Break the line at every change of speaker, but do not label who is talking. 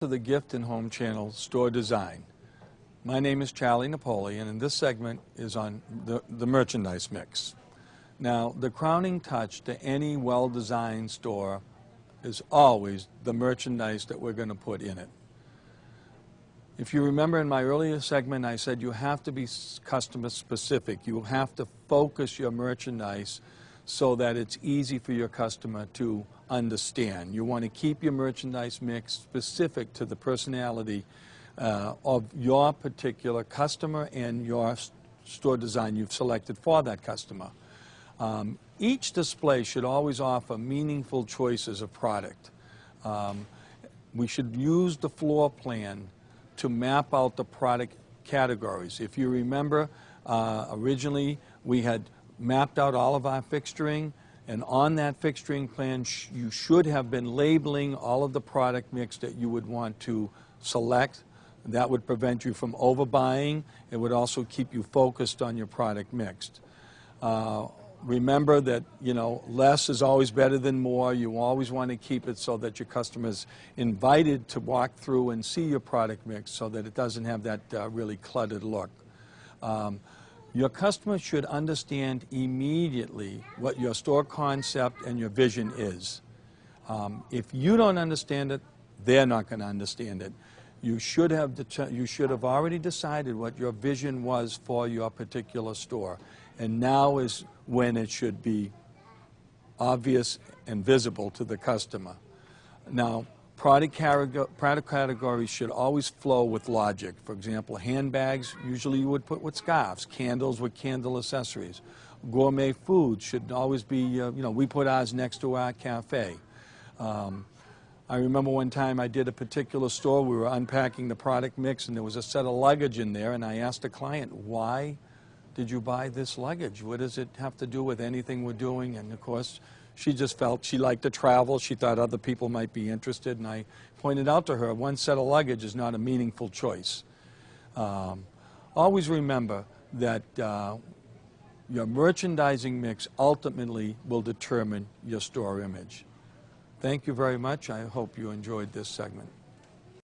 to the Gift and Home Channel Store Design. My name is Charlie Napoleon, and this segment is on the merchandise mix. Now, the crowning touch to any well-designed store is always the merchandise that we're going to put in it. If you remember in my earlier segment, I said you have to be customer specific. You have to focus your merchandise so that it's easy for your customer to understand. You want to keep your merchandise mix specific to the personality of your particular customer and your store design you've selected for that customer. Each display should always offer meaningful choices of product. We should use the floor plan to map out the product categories. If you remember, originally we had mapped out all of our fixturing, and on that fixturing plan you should have been labeling all of the product mix that you would want to select. That would prevent you from overbuying. It would also keep you focused on your product mix. Remember that, less is always better than more. You always want to keep it so that your customer's invited to walk through and see your product mix so that it doesn't have that really cluttered look. Your customer should understand immediately what your store concept and your vision is. If you don't understand it, they're not going to understand it. You should have already decided what your vision was for your particular store, and now is when it should be obvious and visible to the customer. Now, product categories should always flow with logic. For example, handbags, usually you would put with scarves, candles with candle accessories. Gourmet food should always be, we put ours next to our cafe. I remember one time I did a particular store, we were unpacking the product mix and there was a set of luggage in there, and I asked the client, why did you buy this luggage? What does it have to do with anything we're doing? And of course, she just felt she liked to travel. She thought other people might be interested, and I pointed out to her, one set of luggage is not a meaningful choice. Always remember that your merchandising mix ultimately will determine your store image. Thank you very much. I hope you enjoyed this segment.